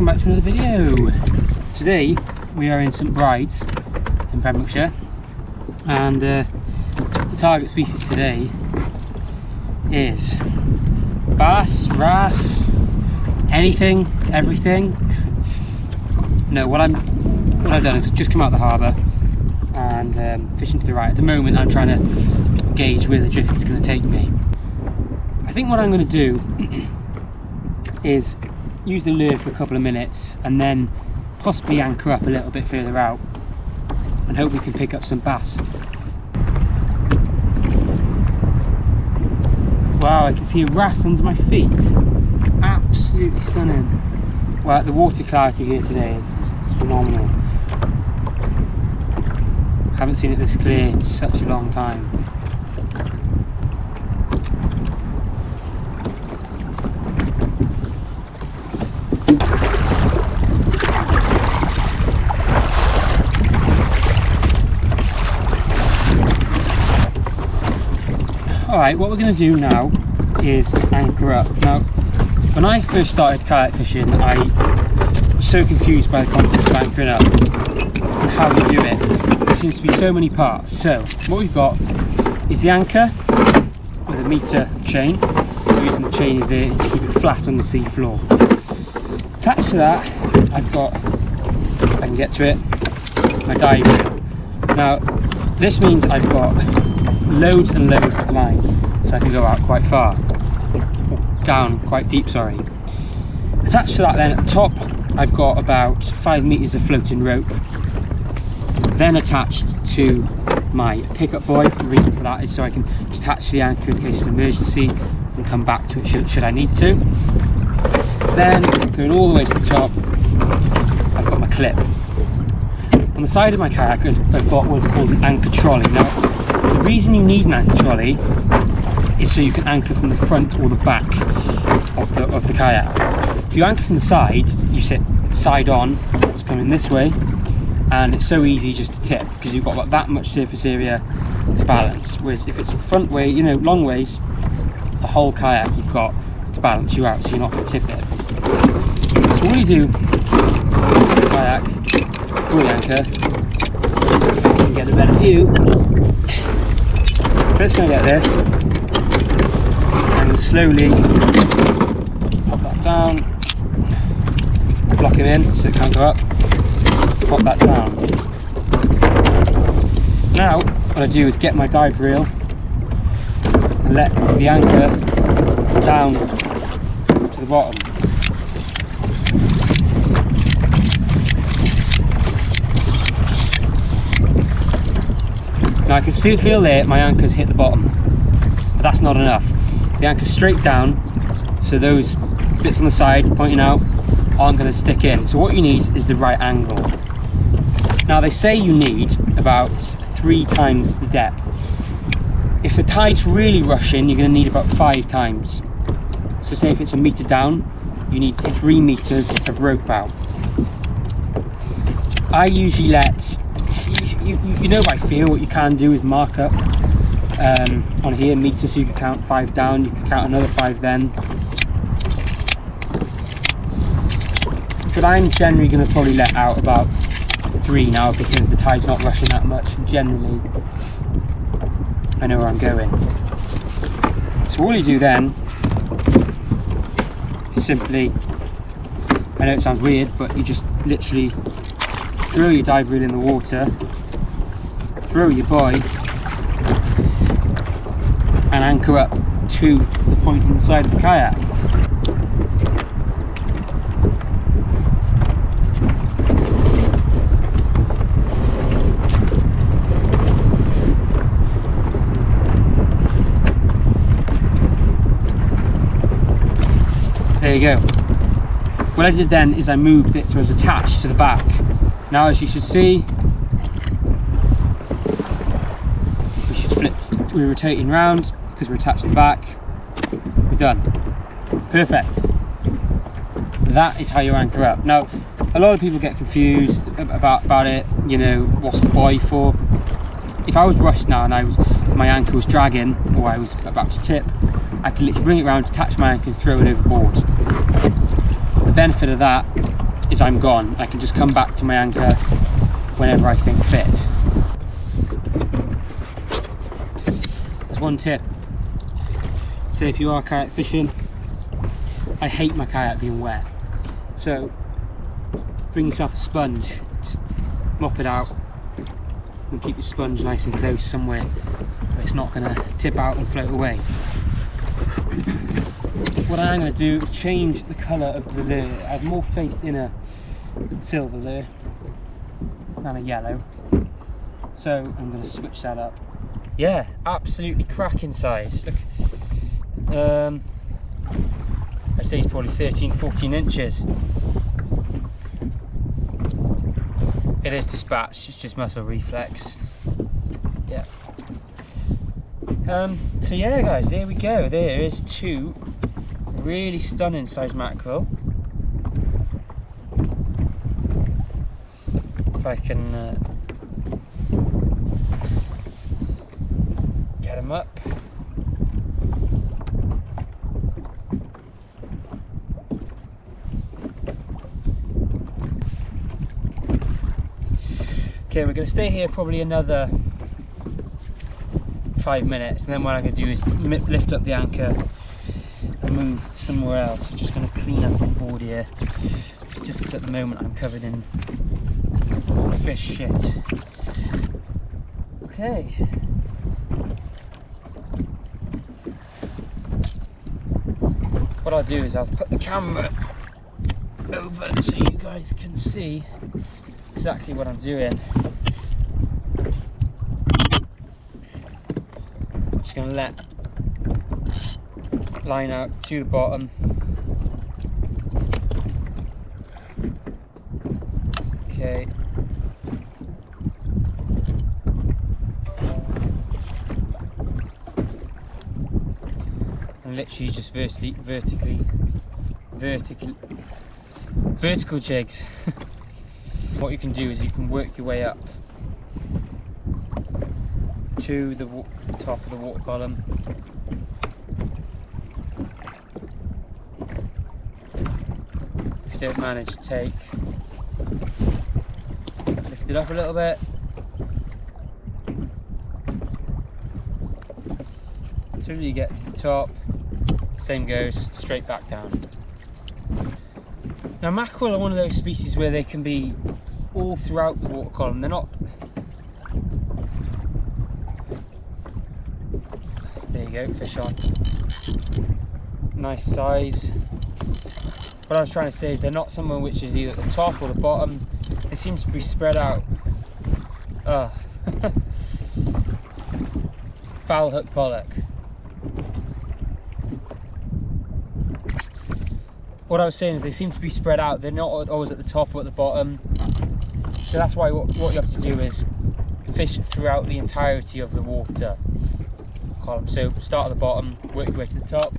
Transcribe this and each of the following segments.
welcome back to another video. Today we are in St Bride's in Pembrokeshire, and the target species today is bass, wrasse, anything, everything. No, what I've done is just come out of the harbour and fishing to the right. At the moment I'm trying to gauge where the drift is going to take me. I think what I'm going to do is use the lure for a couple of minutes and then possibly anchor up a little bit further out and hope we can pick up some bass. Wow, I can see a wrasse under my feet. Absolutely stunning. Well, the water clarity here today is phenomenal. Haven't seen it this clear in such a long time. Alright, what we're going to do now is anchor up. Now, when I first started kayak fishing, I was so confused by the concept of anchoring up and how you do it. There seems to be so many parts. So, what we've got is the anchor with a meter chain. The reason the chain is there is to keep it flat on the sea floor. Attached to that, I've got, if I can get to it, my dive reel. Now, this means I've got loads and loads of line, so I can go out quite far, down quite deep, sorry. Attached to that then, at the top, I've got about 5 meters of floating rope. Then attached to my pickup buoy. The reason for that is so I can just attach the anchor in case of emergency and come back to it should I need to. Then, going all the way to the top, I've got my clip. On the side of my kayak, I've got what's called an anchor trolley. Now, the reason you need an anchor trolley is so you can anchor from the front or the back of the kayak. If you anchor from the side, you sit side on, it's coming this way, and it's so easy just to tip because you've got like that much surface area to balance. Whereas if it's front way, you know, long ways, the whole kayak you've got to balance you out, so you're not going to tip it. So what you do, kayak, buoy anchor, if I can get a better view. First going to get this, and then slowly pop that down, block him in so it can't go up, pop that down. Now what I do is get my dive reel and let the anchor down to the bottom. Now I can still feel there my anchor's hit the bottom, but that's not enough. The anchor's straight down, so those bits on the side pointing out aren't going to stick in. So what you need is the right angle. Now they say you need about 3 times the depth. If the tide's really rushing, you're going to need about 5 times. So say if it's a meter down, you need 3 meters of rope out. I usually let, you know by feel, what you can do is mark up on here meters, so you can count 5 down, you can count another 5 then. But I'm generally going to probably let out about 3 now because the tide's not rushing that much. Generally, I know where I'm going. So all you do then is simply, I know it sounds weird, but you just literally throw your dive reel in the water, throw your buoy, and anchor up to the point on the side of the kayak. There you go. What I did then is I moved it so it was attached to the back. Now as you should see, we're rotating round because we're attached to the back. We're done. Perfect. That is how you anchor up. Now, a lot of people get confused about it, you know, what's the buoy for? If I was rushed now and if my anchor was dragging or I was about to tip, I can literally bring it around, attach my anchor and throw it overboard. The benefit of that as I'm gone. I can just come back to my anchor whenever I think fit. There's one tip. Say if you are kayak fishing, I hate my kayak being wet. So bring yourself a sponge, just mop it out and keep your sponge nice and close somewhere where it's not going to tip out and float away. What I am going to do is change the colour of the lure. I have more faith in a silver lure than a yellow, so I'm going to switch that up. Yeah, absolutely cracking size. Look, I'd say it's probably 13-14 inches. It is dispatched, it's just muscle reflex. Yeah. So yeah guys, there we go. There is two really stunning size mackerel. If I can get them up. Okay, we're going to stay here probably another 5 minutes, and then what I'm going to do is lift up the anchor and move somewhere else. I'm just going to clean up on board here, just because at the moment I'm covered in fish shit. Okay. What I'll do is I'll put the camera over so you guys can see exactly what I'm doing. Just going to let line out to the bottom. Okay. And literally just vertical jigs. What you can do is you can work your way up to the top of the water column. If you don't manage to take, lift it up a little bit. Until you get to the top, same goes, straight back down. Now mackerel are one of those species where they can be all throughout the water column. They're not, there you go, fish on, nice size. What I was trying to say is they're not someone which is either at the top or the bottom. They seem to be spread out. Foul hook pollock. What I was saying is they seem to be spread out. They're not always at the top or at the bottom. So that's why what you have to do is fish throughout the entirety of the water column. So start at the bottom, work your way to the top.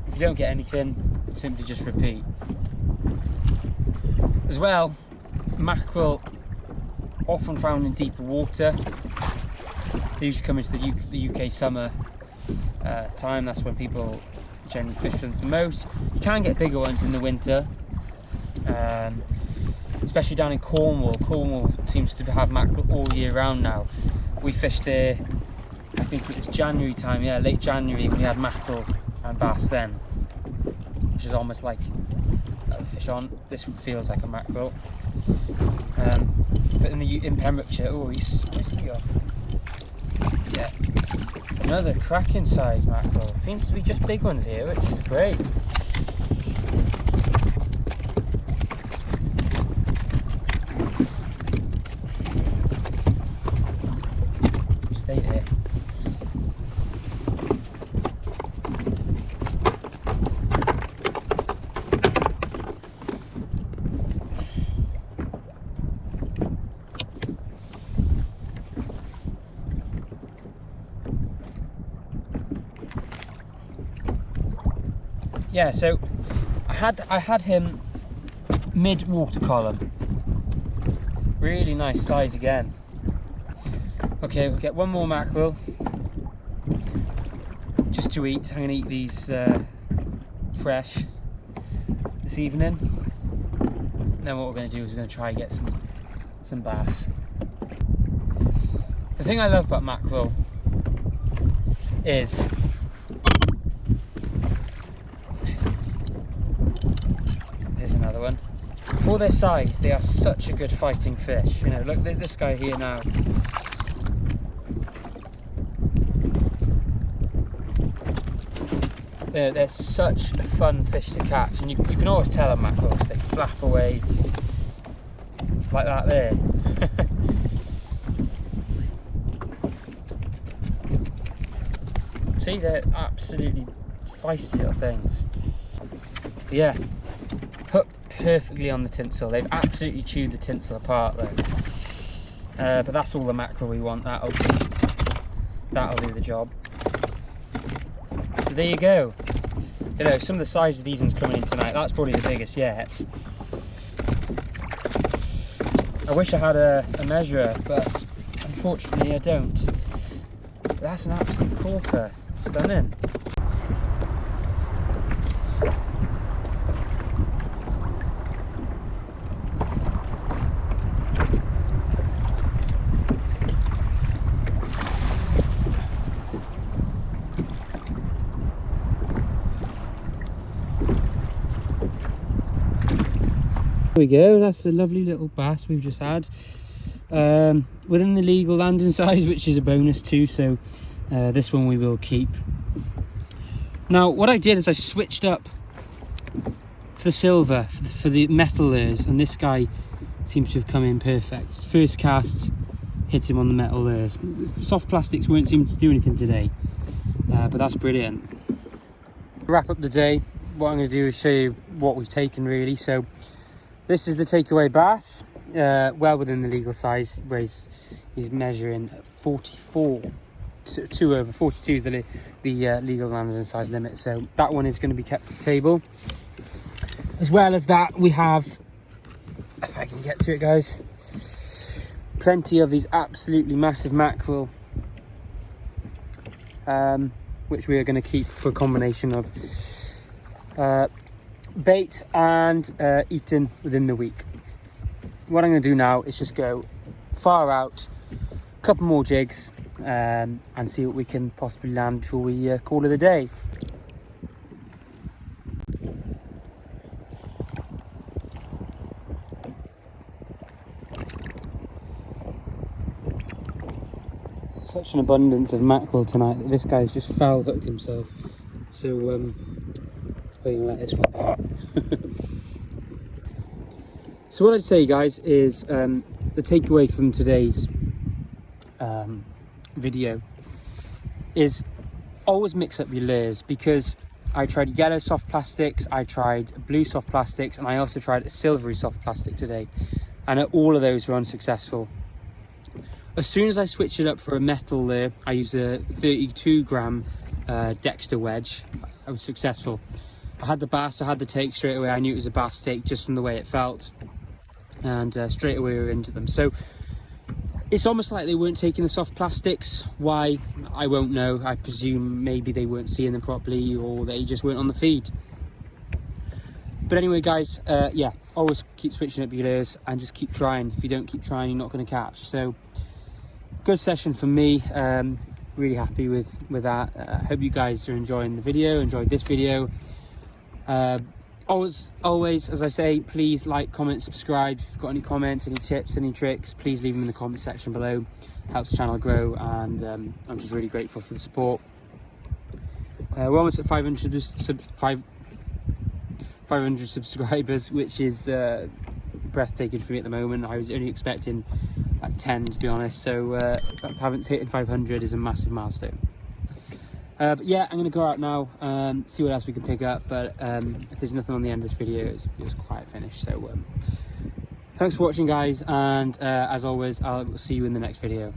If you don't get anything, simply just repeat. As well, mackerel often found in deeper water. They usually come into the UK summer time. That's when people generally fish them the most. You can get bigger ones in the winter, especially down in Cornwall. Cornwall seems to have mackerel all year round now. We fished there, I think it was January time, yeah, late January, we had mackerel and bass then, which is almost like a fish on. This feels like a mackerel. But in Pembrokeshire, oh, he's off. Yeah, another cracking size mackerel. Seems to be just big ones here, which is great. Stay here. Yeah, so I had him mid water column. Really nice size again. Okay, we'll get one more mackerel just to eat. I'm going to eat these fresh this evening. then what we're going to do is we're going to try and get some bass. The thing I love about mackerel is there's another one. For their size, they are such a good fighting fish. You know, look at this guy here now. They're such a fun fish to catch, and you can always tell on mackerels, they flap away like that there. See, they're absolutely feisty little things. But yeah, hooked perfectly on the tinsel. They've absolutely chewed the tinsel apart though. But that's all the mackerel we want. That'll do the job. So there you go. You know, some of the size of these ones coming in tonight, that's probably the biggest yet. I wish I had a measurer, but unfortunately I don't. But that's an absolute corker. Stunning. There we go, that's a lovely little bass we've just had. Within the legal landing size, which is a bonus too, so this one we will keep. Now what I did is I switched up for the silver, for the metal lures, and this guy seems to have come in perfect. First cast, hit him on the metal lures. Soft plastics won't seem to do anything today, but that's brilliant. To wrap up the day, what I'm going to do is show you what we've taken really. So this is the takeaway bass, well within the legal size, where he's measuring 44, 2 over 42 is the legal landing size limit. So that one is going to be kept for the table. As well as that, we have, if I can get to it guys, plenty of these absolutely massive mackerel, which we are going to keep for a combination of bait and eaten within the week. What I'm going to do now is just go far out, a couple more jigs, and see what we can possibly land before we call it a day. Such an abundance of mackerel tonight that this guy's just foul hooked himself. So we're going to let this one go. So what I'd say guys is the takeaway from today's video is always mix up your lures, because I tried yellow soft plastics, I tried blue soft plastics, and I also tried a silvery soft plastic today, and all of those were unsuccessful. As soon as I switched it up for a metal lure, I used a 32 gram dexter wedge. I was successful. I had the bass, I had the take straight away. I knew it was a bass take just from the way it felt, and straight away we were into them. So it's almost like they weren't taking the soft plastics. Why, I won't know. I presume maybe they weren't seeing them properly, or they just weren't on the feed. But anyway guys, yeah, always keep switching up your lures and just keep trying. If you don't keep trying, you're not going to catch. So good session for me. Really happy with that. Hope you guys are enjoying the video, enjoyed this video. Always, as I say, please like, comment, subscribe. If you've got any comments, any tips, any tricks, please leave them in the comment section below. Helps the channel grow, and I'm just really grateful for the support. We're almost at 500 subscribers, which is breathtaking for me at the moment. I was only expecting like 10 to be honest, so having hit 500 is a massive milestone. But yeah, I'm going to go out now, see what else we can pick up, but if there's nothing on the end of this video, it was quite finished. So thanks for watching guys, and as always, I'll see you in the next video.